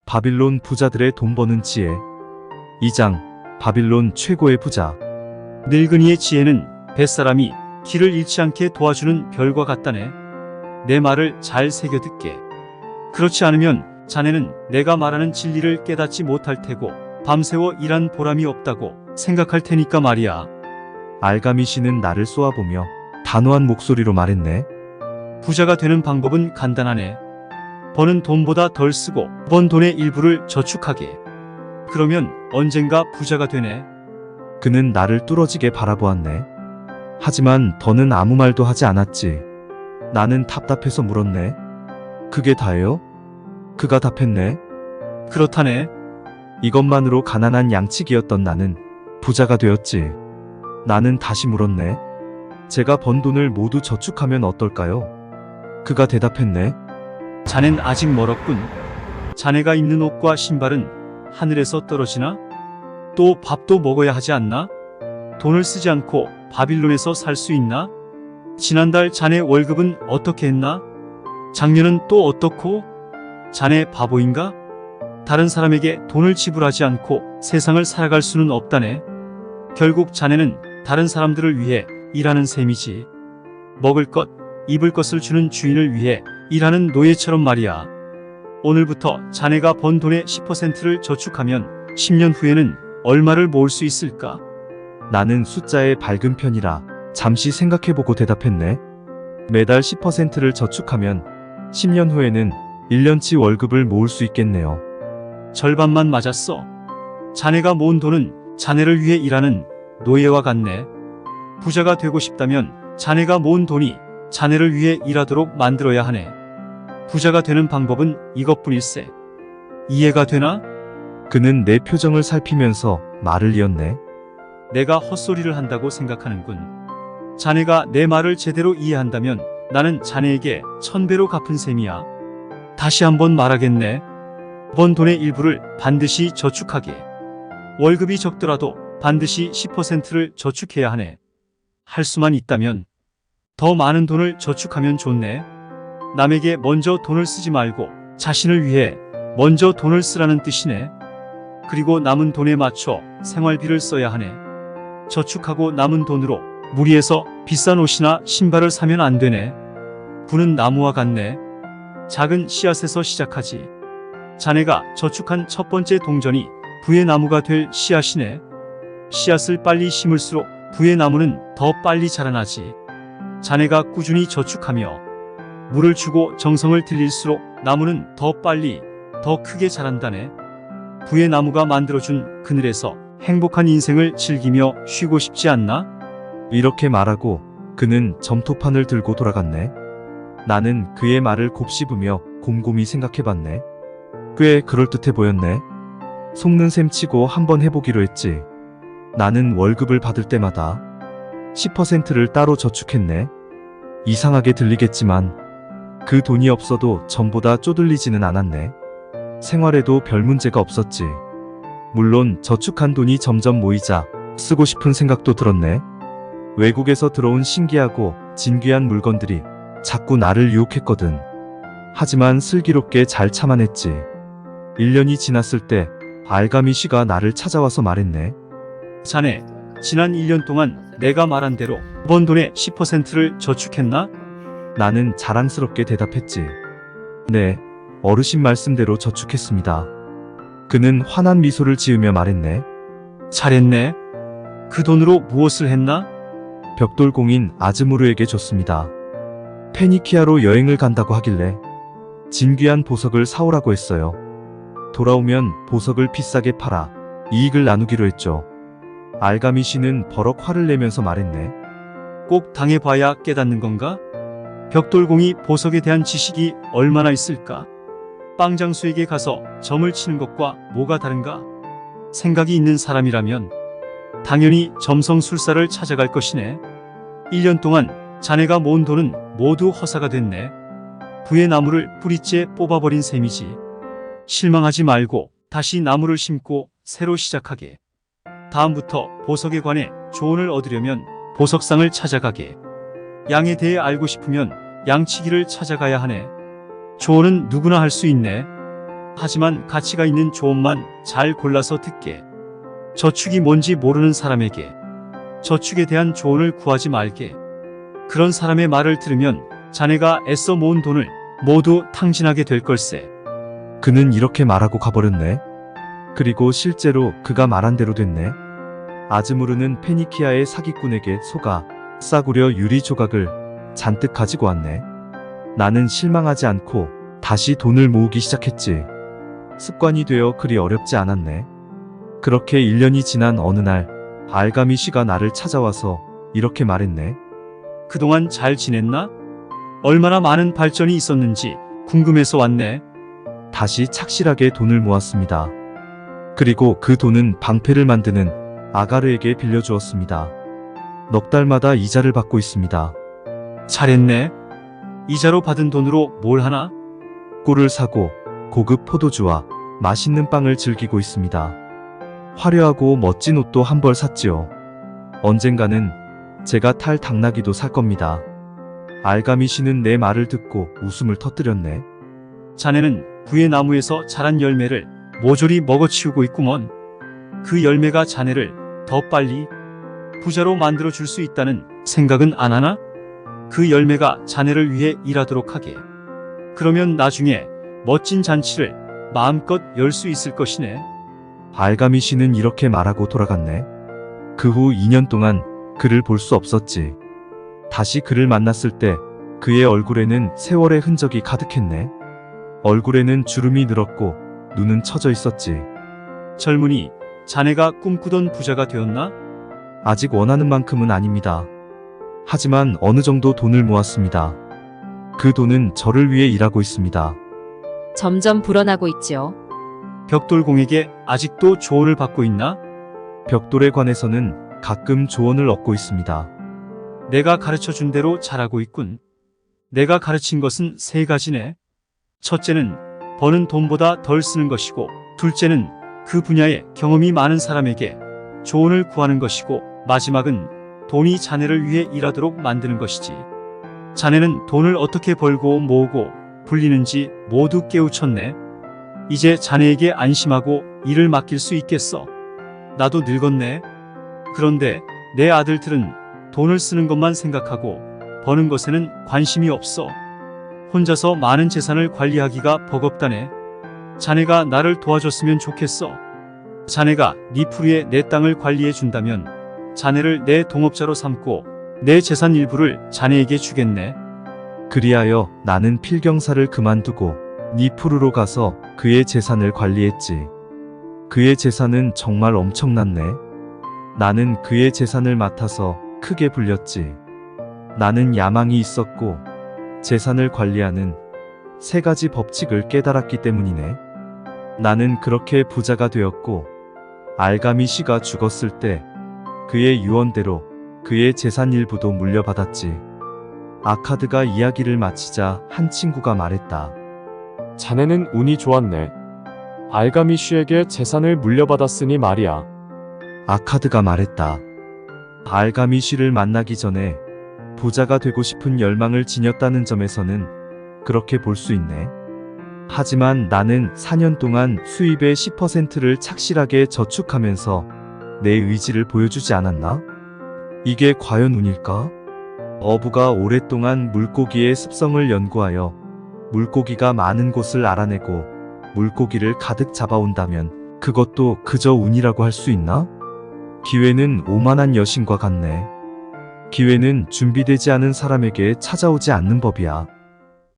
바빌론 부자들의 돈 버는 지혜. 2장 바빌론 최고의 부자. 늙은이의 지혜는 뱃사람이 길을 잃지 않게 도와주는 별과 같다네. 내 말을 잘 새겨 듣게. 그렇지 않으면 자네는 내가 말하는 진리를 깨닫지 못할 테고 밤새워 일한 보람이 없다고 생각할 테니까 말이야. 알가미씨는 나를 쏘아보며 단호한 목소리로 말했네. 부자가 되는 방법은 간단하네. 버는 돈보다 덜 쓰고 번 돈의 일부를 저축하게. 그러면 언젠가 부자가 되네. 그는 나를 뚫어지게 바라보았네. 하지만 더는 아무 말도 하지 않았지. 나는 답답해서 물었네. 그게 다예요? 그가 답했네. 그렇다네. 이것만으로 가난한 양치기였던 나는 부자가 되었지. 나는 다시 물었네. 제가 번 돈을 모두 저축하면 어떨까요? 그가 대답했네. 자넨 아직 멀었군. 자네가 입는 옷과 신발은 하늘에서 떨어지나? 또 밥도 먹어야 하지 않나? 돈을 쓰지 않고 바빌론에서 살 수 있나? 지난달 자네 월급은 어떻게 했나? 작년은 또 어떻고? 자네 바보인가? 다른 사람에게 돈을 지불하지 않고 세상을 살아갈 수는 없다네. 결국 자네는 다른 사람들을 위해 일하는 셈이지. 먹을 것, 입을 것을 주는 주인을 위해 일하는 노예처럼 말이야. 오늘부터 자네가 번 돈의 10%를 저축하면 10년 후에는 얼마를 모을 수 있을까? 나는 숫자에 밝은 편이라 잠시 생각해보고 대답했네. 매달 10%를 저축하면 10년 후에는 1년치 월급을 모을 수 있겠네요. 절반만 맞았어. 자네가 모은 돈은 자네를 위해 일하는 노예와 같네. 부자가 되고 싶다면 자네가 모은 돈이 자네를 위해 일하도록 만들어야 하네. 부자가 되는 방법은 이것뿐일세. 이해가 되나? 그는 내 표정을 살피면서 말을 이었네. 내가 헛소리를 한다고 생각하는군. 자네가 내 말을 제대로 이해한다면 나는 자네에게 1000배로 갚은 셈이야. 다시 한번 말하겠네. 번 돈의 일부를 반드시 저축하게. 월급이 적더라도 반드시 10%를 저축해야 하네. 할 수만 있다면 더 많은 돈을 저축하면 좋네. 남에게 먼저 돈을 쓰지 말고 자신을 위해 먼저 돈을 쓰라는 뜻이네. 그리고 남은 돈에 맞춰 생활비를 써야 하네. 저축하고 남은 돈으로 무리해서 비싼 옷이나 신발을 사면 안 되네. 부는 나무와 같네. 작은 씨앗에서 시작하지. 자네가 저축한 첫 번째 동전이 부의 나무가 될 씨앗이네. 씨앗을 빨리 심을수록 부의 나무는 더 빨리 자라나지. 자네가 꾸준히 저축하며 물을 주고 정성을 들일수록 나무는 더 빨리, 더 크게 자란다네. 부의 나무가 만들어준 그늘에서 행복한 인생을 즐기며 쉬고 싶지 않나? 이렇게 말하고 그는 점토판을 들고 돌아갔네. 나는 그의 말을 곱씹으며 곰곰이 생각해봤네. 꽤 그럴듯해 보였네. 속는 셈 치고 한번 해보기로 했지. 나는 월급을 받을 때마다 10%를 따로 저축했네. 이상하게 들리겠지만 그 돈이 없어도 전보다 쪼들리지는 않았네. 생활에도 별 문제가 없었지. 물론 저축한 돈이 점점 모이자 쓰고 싶은 생각도 들었네. 외국에서 들어온 신기하고 진귀한 물건들이 자꾸 나를 유혹했거든. 하지만 슬기롭게 잘 참아냈지. 1년이 지났을 때 알가미 씨가 나를 찾아와서 말했네. 자네, 지난 1년 동안 내가 말한 대로 번 돈의 10%를 저축했나? 나는 자랑스럽게 대답했지. 네, 어르신 말씀대로 저축했습니다. 그는 환한 미소를 지으며 말했네. 잘했네. 그 돈으로 무엇을 했나? 벽돌공인 아즈무르에게 줬습니다. 페니키아로 여행을 간다고 하길래 진귀한 보석을 사오라고 했어요. 돌아오면 보석을 비싸게 팔아 이익을 나누기로 했죠. 알가미 씨는 버럭 화를 내면서 말했네. 꼭 당해봐야 깨닫는 건가? 벽돌공이 보석에 대한 지식이 얼마나 있을까? 빵장수에게 가서 점을 치는 것과 뭐가 다른가? 생각이 있는 사람이라면 당연히 점성술사를 찾아갈 것이네. 1년 동안 자네가 모은 돈은 모두 허사가 됐네. 부의 나무를 뿌리째 뽑아버린 셈이지. 실망하지 말고 다시 나무를 심고 새로 시작하게. 다음부터 보석에 관해 조언을 얻으려면 보석상을 찾아가게. 양에 대해 알고 싶으면 양치기를 찾아가야 하네. 조언은 누구나 할 수 있네. 하지만 가치가 있는 조언만 잘 골라서 듣게. 저축이 뭔지 모르는 사람에게 저축에 대한 조언을 구하지 말게. 그런 사람의 말을 들으면 자네가 애써 모은 돈을 모두 탕진하게 될 걸세. 그는 이렇게 말하고 가버렸네. 그리고 실제로 그가 말한 대로 됐네. 아즈무르는 페니키아의 사기꾼에게 속아 싸구려 유리 조각을 잔뜩 가지고 왔네. 나는 실망하지 않고 다시 돈을 모으기 시작했지. 습관이 되어 그리 어렵지 않았네. 그렇게 1년이 지난 어느 날 알가미 씨가 나를 찾아와서 이렇게 말했네. 그동안 잘 지냈나? 얼마나 많은 발전이 있었는지 궁금해서 왔네. 다시 착실하게 돈을 모았습니다. 그리고 그 돈은 방패를 만드는 아가르에게 빌려주었습니다. 넉 달마다 이자를 받고 있습니다. 잘했네. 이자로 받은 돈으로 뭘 하나? 꿀을 사고 고급 포도주와 맛있는 빵을 즐기고 있습니다. 화려하고 멋진 옷도 한 벌 샀지요. 언젠가는 제가 탈 당나귀도 살 겁니다. 알가미 씨는 내 말을 듣고 웃음을 터뜨렸네. 자네는 구의 나무에서 자란 열매를 모조리 먹어치우고 있구먼. 그 열매가 자네를 더 빨리 부자로 만들어 줄 수 있다는 생각은 안 하나? 그 열매가 자네를 위해 일하도록 하게. 그러면 나중에 멋진 잔치를 마음껏 열 수 있을 것이네. 알가미 씨는 이렇게 말하고 돌아갔네. 그 후 2년 동안 그를 볼 수 없었지. 다시 그를 만났을 때 그의 얼굴에는 세월의 흔적이 가득했네. 얼굴에는 주름이 늘었고 눈은 처져 있었지. 젊은이, 자네가 꿈꾸던 부자가 되었나? 아직 원하는 만큼은 아닙니다. 하지만 어느 정도 돈을 모았습니다. 그 돈은 저를 위해 일하고 있습니다. 점점 불어나고 있지요. 벽돌공에게 아직도 조언을 받고 있나? 벽돌에 관해서는 가끔 조언을 얻고 있습니다. 내가 가르쳐 준 대로 잘하고 있군. 내가 가르친 것은 3가지네. 첫째는 버는 돈보다 덜 쓰는 것이고, 둘째는 그 분야에 경험이 많은 사람에게 조언을 구하는 것이고, 마지막은 돈이 자네를 위해 일하도록 만드는 것이지. 자네는 돈을 어떻게 벌고 모으고 불리는지 모두 깨우쳤네. 이제 자네에게 안심하고 일을 맡길 수 있겠어. 나도 늙었네. 그런데 내 아들들은 돈을 쓰는 것만 생각하고 버는 것에는 관심이 없어. 혼자서 많은 재산을 관리하기가 버겁다네. 자네가 나를 도와줬으면 좋겠어. 자네가 네 풀이에 내 땅을 관리해 준다면 자네를 내 동업자로 삼고 내 재산 일부를 자네에게 주겠네. 그리하여 나는 필경사를 그만두고 니푸르로 가서 그의 재산을 관리했지. 그의 재산은 정말 엄청났네. 나는 그의 재산을 맡아서 크게 불렸지. 나는 야망이 있었고 재산을 관리하는 3가지 법칙을 깨달았기 때문이네. 나는 그렇게 부자가 되었고 알가미 씨가 죽었을 때 그의 유언대로 그의 재산 일부도 물려받았지. 아카드가 이야기를 마치자 한 친구가 말했다. 자네는 운이 좋았네. 알가미 씨에게 재산을 물려받았으니 말이야. 아카드가 말했다. 알가미 씨를 만나기 전에 부자가 되고 싶은 열망을 지녔다는 점에서는 그렇게 볼 수 있네. 하지만 나는 4년 동안 수입의 10%를 착실하게 저축하면서 내 의지를 보여주지 않았나? 이게 과연 운일까? 어부가 오랫동안 물고기의 습성을 연구하여 물고기가 많은 곳을 알아내고 물고기를 가득 잡아온다면 그것도 그저 운이라고 할 수 있나? 기회는 오만한 여신과 같네. 기회는 준비되지 않은 사람에게 찾아오지 않는 법이야.